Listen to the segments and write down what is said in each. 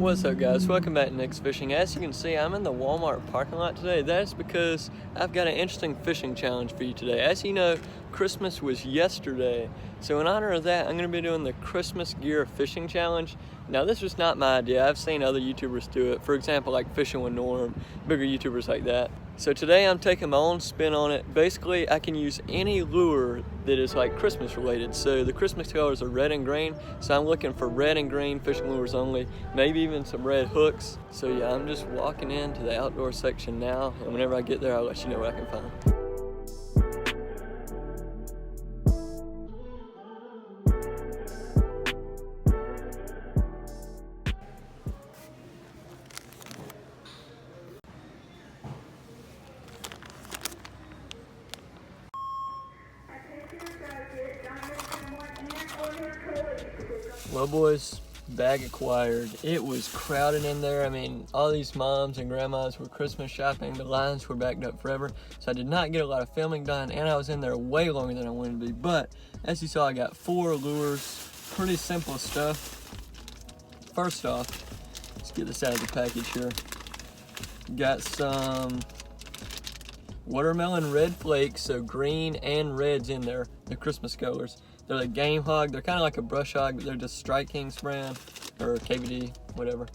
What's up, guys? Welcome back to Nick's Fishing. As you can see, I'm in the Walmart parking lot today. That's because I've got an interesting fishing challenge for you today. As you know, Christmas was yesterday, so in honor of that, I'm going to be doing the Christmas gear fishing challenge. Now, this was not my idea. I've seen other YouTubers do it. For example, like Fishing with Norm, bigger YouTubers like that. So today I'm taking my own spin on it. Basically, I can use any lure that is like Christmas related. So the Christmas colors are red and green. So I'm looking for red and green fishing lures only, maybe even some red hooks. So yeah, I'm just walking into the outdoor section now, and whenever I get there, I'll let you know what I can find. Well, boys, bag acquired. It was crowded in there. I mean, all these moms and grandmas were Christmas shopping. The lines were backed up forever, so I did not get a lot of filming done, and I was in there way longer than I wanted to be. But as you saw, I got 4 lures. Pretty simple stuff. First off, let's get this out of the package here. Got some watermelon red flakes, so green and red's in there, the Christmas colors. They're like game hog. They're kind of like a brush hog, but they're just Strike King's brand or KVD, whatever.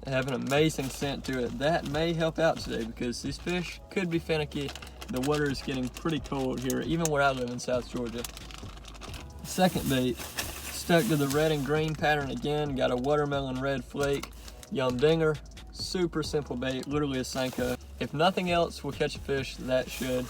They have an amazing scent to it. That may help out today because these fish could be finicky. The water is getting pretty cold here, even where I live in South Georgia. Second bait, stuck to the red and green pattern again. Got a watermelon red flake, Yum Dinger. Super simple bait, literally a Senko. If nothing else will catch a fish, that should.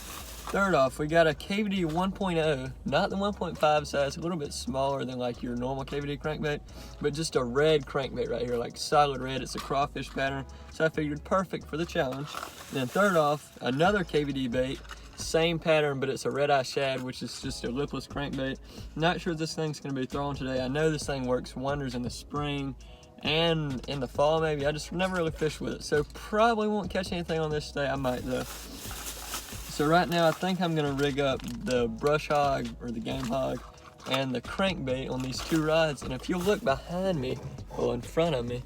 Third off, we got a KVD 1.0, not the 1.5 size, a little bit smaller than like your normal KVD crankbait, but just a red crankbait right here, like solid red. It's a crawfish pattern, so I figured perfect for the challenge. Then third off, another KVD bait, same pattern, but it's a red-eye shad, which is just a lipless crankbait. Not sure this thing's gonna be thrown today. I know this thing works wonders in the spring and in the fall maybe. I just never really fished with it, so probably won't catch anything on this today. I might though. So right now I think I'm gonna rig up the brush hog or the game hog and the crankbait on these 2 rods. And if you look behind me, well, in front of me,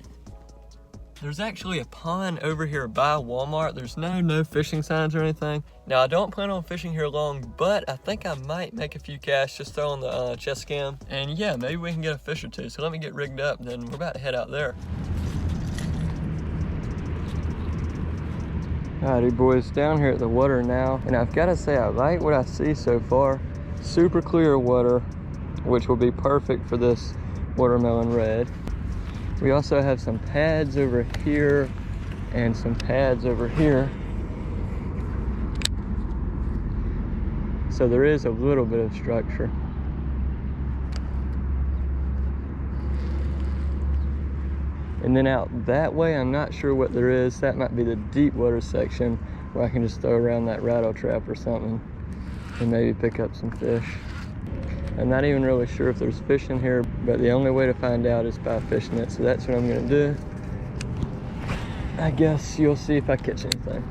there's actually a pond over here by Walmart. There's no fishing signs or anything. Now I don't plan on fishing here long, but I think I might make a few casts, just throw on the chest cam. And yeah, maybe we can get a fish or 2. So let me get rigged up, then we're about to head out there. Alrighty, boys, down here at the water now, and I've got to say I like what I see so far. Super clear water, which will be perfect for this watermelon red. We also have some pads over here and some pads over here. So there is a little bit of structure. And then out that way, I'm not sure what there is. That might be the deep water section where I can just throw around that rattle trap or something and maybe pick up some fish. I'm not even really sure if there's fish in here, but the only way to find out is by fishing it. So that's what I'm gonna do. I guess you'll see if I catch anything.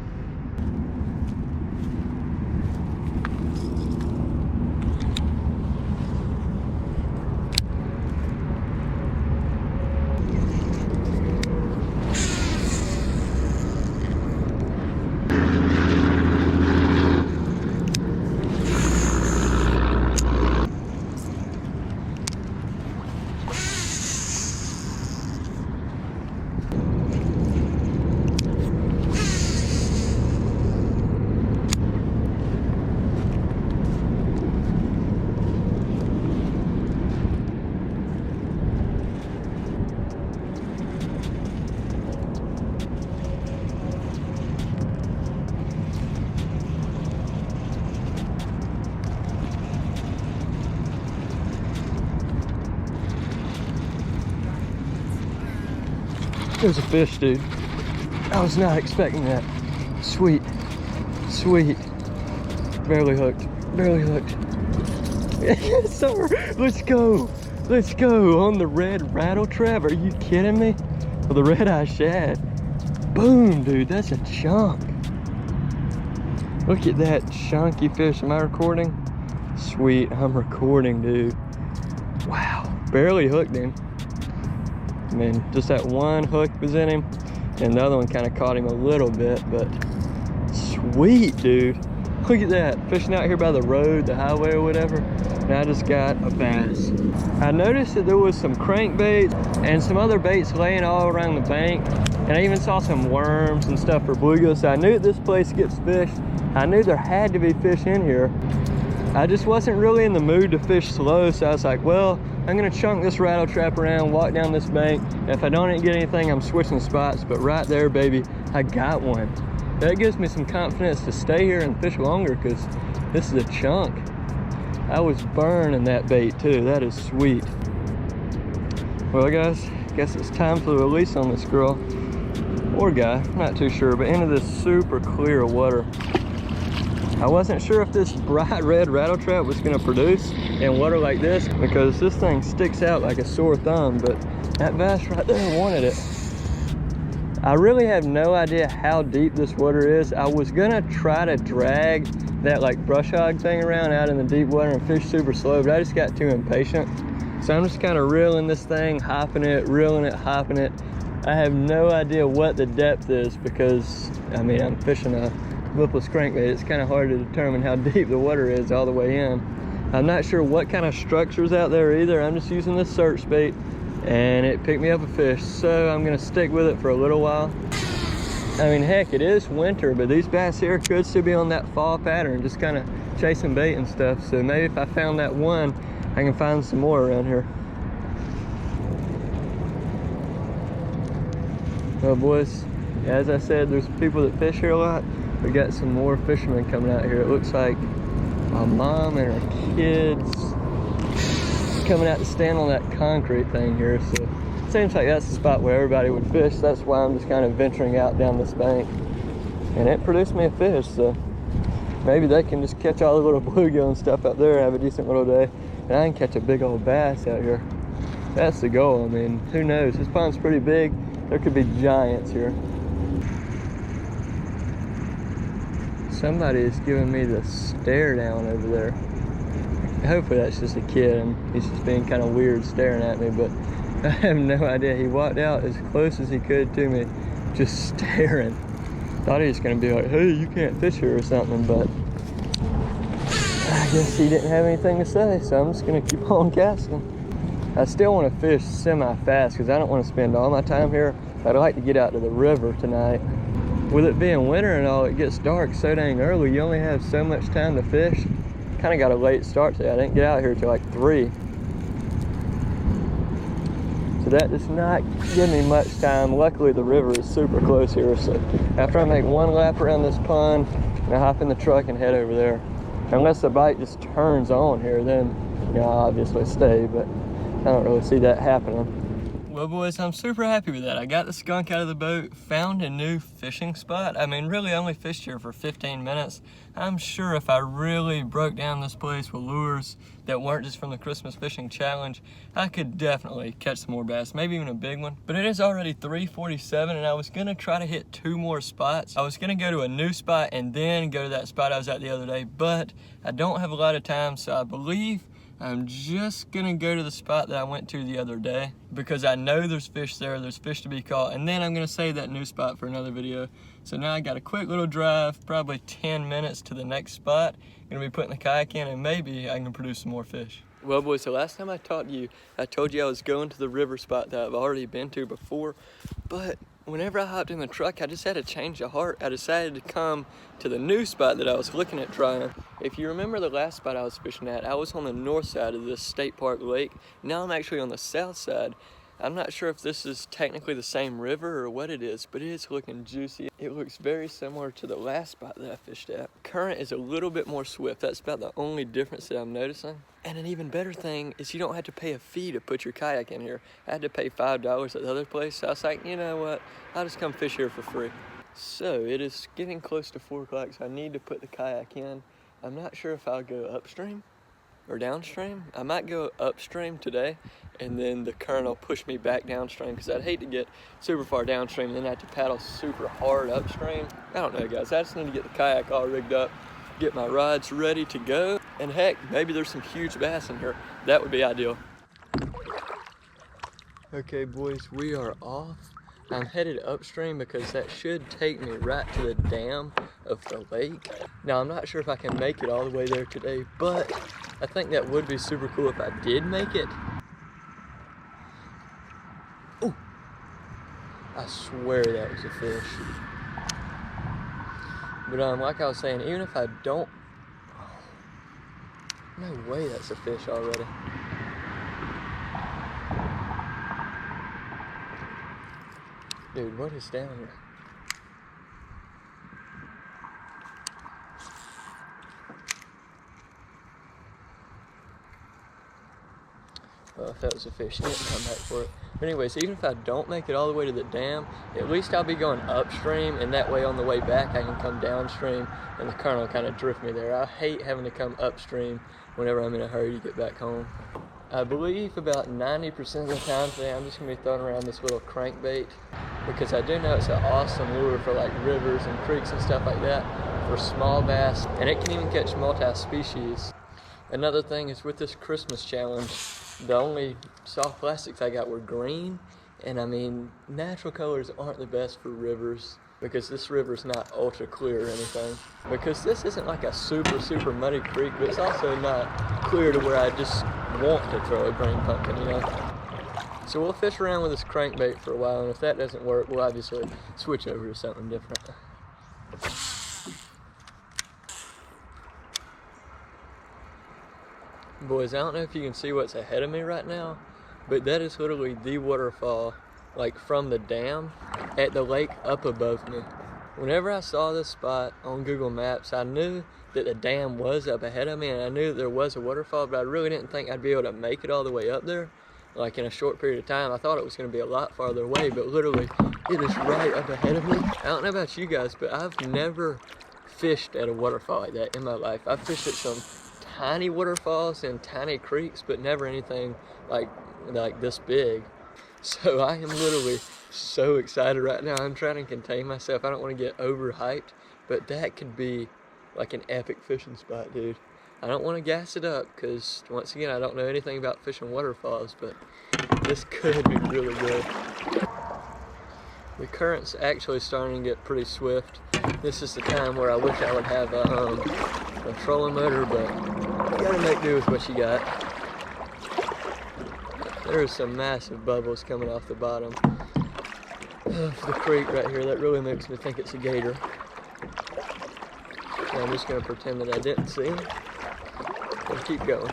There's a fish, dude. I was not expecting that. Sweet, sweet. Barely hooked, barely hooked. Yes, sir. Let's go. Let's go on the red rattle trap. Are you kidding me? Well, the red-eye shad. Boom, dude, that's a chunk. Look at that chunky fish. Am I recording? Sweet, I'm recording, dude. Wow, barely hooked him. I mean, just that one hook was in him, and the other one kind of caught him a little bit, but sweet, dude. Look at that, fishing out here by the road, the highway or whatever, and I just got a bass. I noticed that there was some crankbaits and some other baits laying all around the bank, and I even saw some worms and stuff for bluegill, so I knew that this place gets fished. I knew there had to be fish in here. I just wasn't really in the mood to fish slow, so I was like, well, I'm gonna chunk this rattle trap around, walk down this bank, and if I don't get anything, I'm switching spots. But right there, baby, I got one. That gives me some confidence to stay here and fish longer, because this is a chunk. I was burning that bait too. That is sweet. Well guys, I guess it's time for the release on this girl or guy, not too sure, but into this super clear water. I wasn't sure if this bright red rattle trap was gonna produce in water like this, because this thing sticks out like a sore thumb, but that bass right there wanted it. I really have no idea how deep this water is. I was gonna try to drag that like brush hog thing around out in the deep water and fish super slow, but I just got too impatient. So I'm just kind of reeling this thing, hopping it, reeling it, hopping it. I have no idea what the depth is, because I mean, I'm fishing a whipless crankbait. It's kind of hard to determine how deep the water is all the way in. I'm not sure what kind of structure's out there either. I'm just using this search bait, and it picked me up a fish, so I'm gonna stick with it for a little while. I mean, heck, it is winter, but these bass here could still be on that fall pattern, just kind of chasing bait and stuff. So maybe if I found that one, I can find some more around here. Well boys, as I said, there's people that fish here a lot. We got some more fishermen coming out here. It looks like a mom and her kids coming out to stand on that concrete thing here. So it seems like that's the spot where everybody would fish. That's why I'm just kind of venturing out down this bank. And it produced me a fish, so maybe they can just catch all the little bluegill and stuff out there and have a decent little day. And I can catch a big old bass out here. That's the goal. I mean, who knows? This pond's pretty big. There could be giants here. Somebody is giving me the stare down over there. Hopefully that's just a kid and he's just being kind of weird staring at me, but I have no idea. He walked out as close as he could to me, just staring. Thought he was gonna be like, hey, you can't fish here or something, but I guess he didn't have anything to say, so I'm just gonna keep on casting. I still want to fish semi-fast because I don't want to spend all my time here. I'd like to get out to the river tonight. With it being winter and all, it gets dark so dang early. You only have so much time to fish. Kind of got a late start today. I didn't get out here till like 3. So that does not give me much time. Luckily the river is super close here. So after I make one lap around this pond, I hop in the truck and head over there. Unless the bite just turns on here, then I'll obviously stay, but I don't really see that happening. Well boys, I'm super happy with that. I got the skunk out of the boat, found a new fishing spot. I mean, really only fished here for 15 minutes. I'm sure if I really broke down this place with lures that weren't just from the Christmas Fishing Challenge, I could definitely catch some more bass, maybe even a big one. But it is already 3:47 and I was gonna try to hit 2 more spots. I was gonna go to a new spot and then go to that spot I was at the other day, but I don't have a lot of time, so I believe I'm just gonna go to the spot that I went to the other day because I know there's fish there, there's fish to be caught, and then I'm gonna save that new spot for another video. So now I got a quick little drive, probably 10 minutes to the next spot. Gonna be putting the kayak in and maybe I can produce some more fish. Well boys, so last time I talked to you, I told you I was going to the river spot that I've already been to before, but whenever I hopped in the truck, I just had a change of heart. I decided to come to the new spot that I was looking at trying. If you remember the last spot I was fishing at, I was on the north side of this state park lake. Now I'm actually on the south side. I'm not sure if this is technically the same river or what it is, but it is looking juicy. It looks very similar to the last spot that I fished at. Current is a little bit more swift. That's about the only difference that I'm noticing. And an even better thing is you don't have to pay a fee to put your kayak in here. I had to pay $5 at the other place, so I was like, you know what? I'll just come fish here for free. So it is getting close to 4 o'clock, so I need to put the kayak in. I'm not sure if I'll go upstream or downstream. I might go upstream today, and then the current will push me back downstream because I'd hate to get super far downstream and then have to paddle super hard upstream. I don't know guys, I just need to get the kayak all rigged up, get my rods ready to go, and heck, maybe there's some huge bass in here. That would be ideal. Okay, boys, we are off. I'm headed upstream because that should take me right to the dam of the lake. Now, I'm not sure if I can make it all the way there today, but I think that would be super cool if I did make it. Oh, I swear that was a fish. But like I was saying, even if I don't, no way that's a fish already. Dude, what is down here? Well, if that was a fish, he didn't come back for it. But anyways, even if I don't make it all the way to the dam, at least I'll be going upstream, and that way on the way back I can come downstream and the current will kind of drift me there. I hate having to come upstream whenever I'm in a hurry to get back home. I believe about 90% of the time today I'm just going to be throwing around this little crankbait because I do know it's an awesome lure for like rivers and creeks and stuff like that for small bass, and it can even catch multi-species. Another thing is with this Christmas challenge, the only soft plastics I got were green, and I mean, natural colors aren't the best for rivers because this river's not ultra clear or anything. Because this isn't like a super muddy creek, but it's also not clear to where I just want to throw a green pumpkin, you know? So we'll fish around with this crankbait for a while, and if that doesn't work, we'll obviously switch over to something different. Boys, I don't know if you can see what's ahead of me right now, but that is literally the waterfall, like from the dam at the lake up above me. Whenever I saw this spot on Google Maps, I knew that the dam was up ahead of me, and I knew that there was a waterfall, but I really didn't think I'd be able to make it all the way up there, like in a short period of time. I thought it was going to be a lot farther away, but literally it is right up ahead of me. I don't know about you guys, but I've never fished at a waterfall like that in my life. I've fished at some tiny waterfalls and tiny creeks, but never anything like this big. So I am literally so excited right now. I'm trying to contain myself. I don't want to get overhyped, but that could be like an epic fishing spot, dude. I don't want to gas it up because, once again, I don't know anything about fishing waterfalls, but this could be really good. The current's actually starting to get pretty swift. This is the time where I wish I would have a trolling motor, but you gotta make do with what you got. There's some massive bubbles coming off the bottom of the creek right here. That really makes me think it's a gator. So I'm just gonna pretend that I didn't see him and keep going.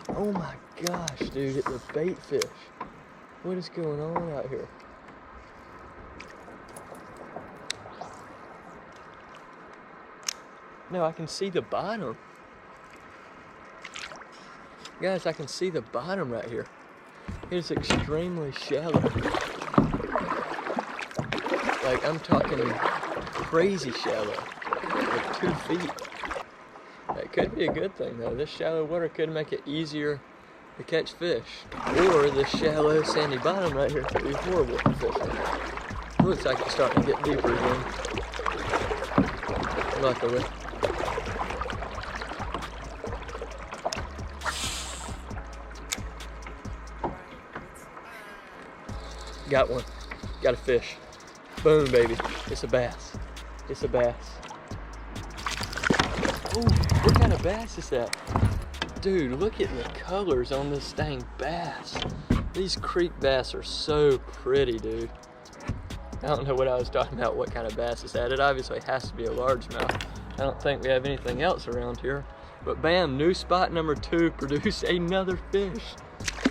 Oh my gosh, dude, it's a bait fish. What is going on out here? No, I can see the bottom. Guys, I can see the bottom right here. It is extremely shallow. Like, I'm talking crazy shallow, like 2 feet. That could be a good thing though. This shallow water could make it easier to catch fish. Or this shallow sandy bottom right here could be horrible for fishing. Looks like it's starting to get deeper again. Luckily. Got one. Got a fish. Boom, baby. It's a bass. It's a bass. Oh, what kind of bass is that? Dude, look at the colors on this dang bass. These creek bass are so pretty, dude. I don't know what I was talking about, what kind of bass is that. It obviously has to be a largemouth. I don't think we have anything else around here. But bam, new spot number 2 produced another fish.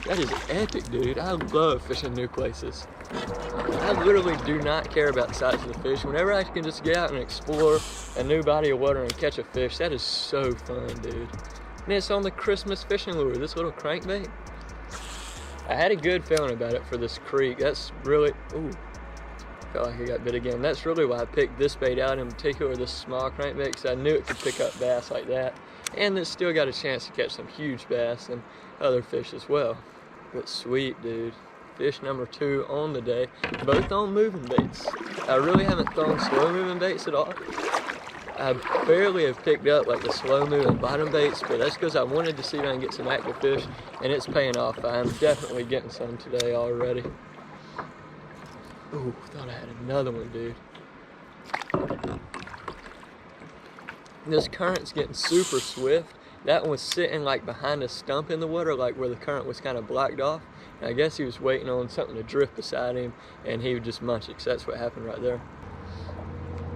That is epic, dude. I love fishing new places. I literally do not care about the size of the fish. Whenever I can just get out and explore a new body of water and catch a fish, that is so fun, dude. And it's on the Christmas fishing lure, this little crankbait. I had a good feeling about it for this creek. That's really, ooh, felt like I got bit again. That's really why I picked this bait out, in particular this small crankbait, because I knew it could pick up bass like that. And it's still got a chance to catch some huge bass and other fish as well. But sweet, dude. Fish number 2 on the day, both on moving baits. I really haven't thrown slow moving baits at all. I barely have picked up like the slow moving bottom baits, but that's because I wanted to see if I can get some active fish, and it's paying off. I'm definitely getting some today already. Ooh, thought I had another one, dude. This current's getting super swift. That one was sitting like behind a stump in the water, like where the current was kind of blocked off. And I guess he was waiting on something to drift beside him, and he would just munch it, 'cause that's what happened right there.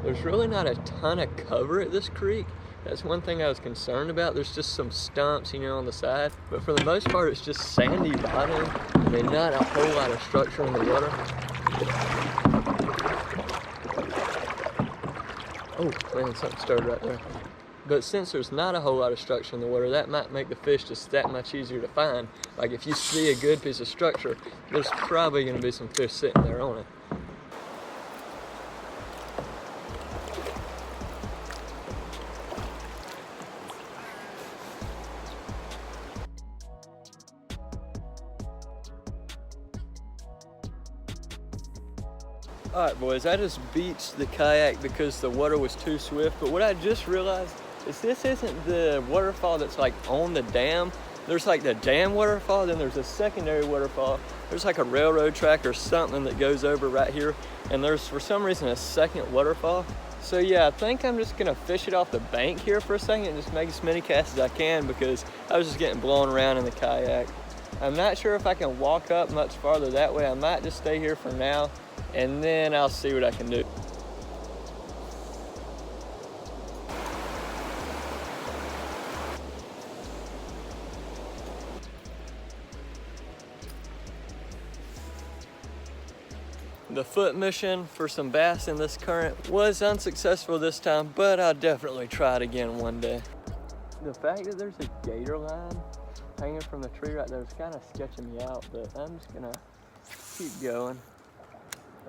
There's really not a ton of cover at this creek. That's one thing I was concerned about. There's just some stumps, you know, on the side. But for the most part, it's just sandy bottom. I mean, not a whole lot of structure in the water. Oh, man, something stirred right there. But since there's not a whole lot of structure in the water, that might make the fish just that much easier to find. Like if you see a good piece of structure, there's probably gonna be some fish sitting there on it. All right, boys, I just beached the kayak because the water was too swift, but what I just realized is this isn't the waterfall that's like on the dam. There's like the dam waterfall, then there's a secondary waterfall. There's like a railroad track or something that goes over right here, and there's for some reason a second waterfall. So yeah, I think I'm just gonna fish it off the bank here for a second and just make as many casts as I can because I was just getting blown around in the kayak. I'm not sure if I can walk up much farther that way. I might just stay here for now, and then I'll see what I can do. The foot mission for some bass in this current was unsuccessful this time, but I'll definitely try it again one day. The fact that there's a gator line hanging from the tree right there is kind of sketching me out, but I'm just gonna keep going.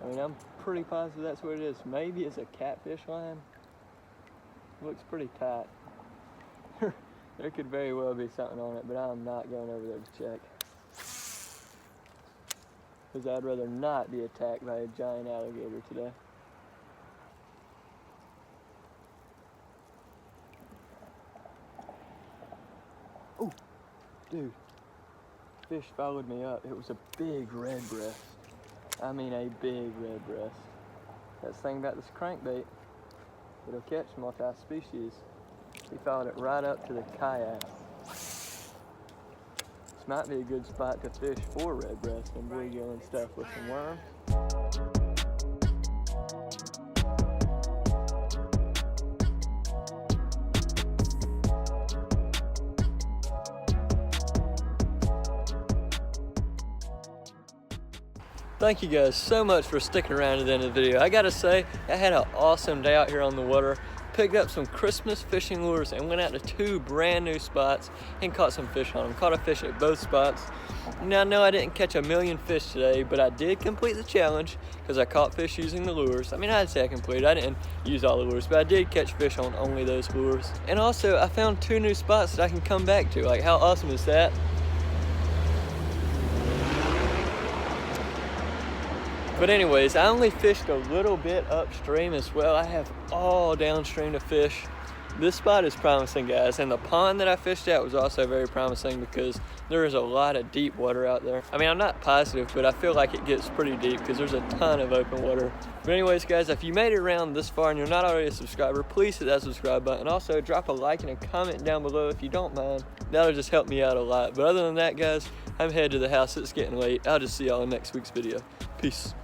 I mean, I'm pretty positive that's what it is. Maybe it's a catfish line. Looks pretty tight. There could very well be something on it, but I'm not going over there to check. Because I'd rather not be attacked by a giant alligator today. Oh, dude. Fish followed me up. It was a big red breast. I mean a big red breast. That's the thing about this crankbait. It'll catch multi-species. He followed it right up to the kayak. This might be a good spot to fish for red breast and bluegill and stuff with some worm. Thank you guys so much for sticking around to the end of the video. I gotta say, I had an awesome day out here on the water. Picked up some Christmas fishing lures and went out to 2 brand new spots and caught some fish on them. Caught a fish at both spots. Now, no, I didn't catch a million fish today, but I did complete the challenge because I caught fish using the lures. I mean, I'd say I completed. I didn't use all the lures, but I did catch fish on only those lures. And also, I found 2 new spots that I can come back to. Like, how awesome is that? But anyways, I only fished a little bit upstream as well. I have all downstream to fish. This spot is promising, guys, and the pond that I fished at was also very promising because there is a lot of deep water out there. I mean, I'm not positive, but I feel like it gets pretty deep because there's a ton of open water. But anyways, guys, if you made it around this far and you're not already a subscriber, please hit that subscribe button. Also, drop a like and a comment down below if you don't mind. That'll just help me out a lot. But other than that, guys, I'm headed to the house. It's getting late. I'll just see y'all in next week's video. Peace.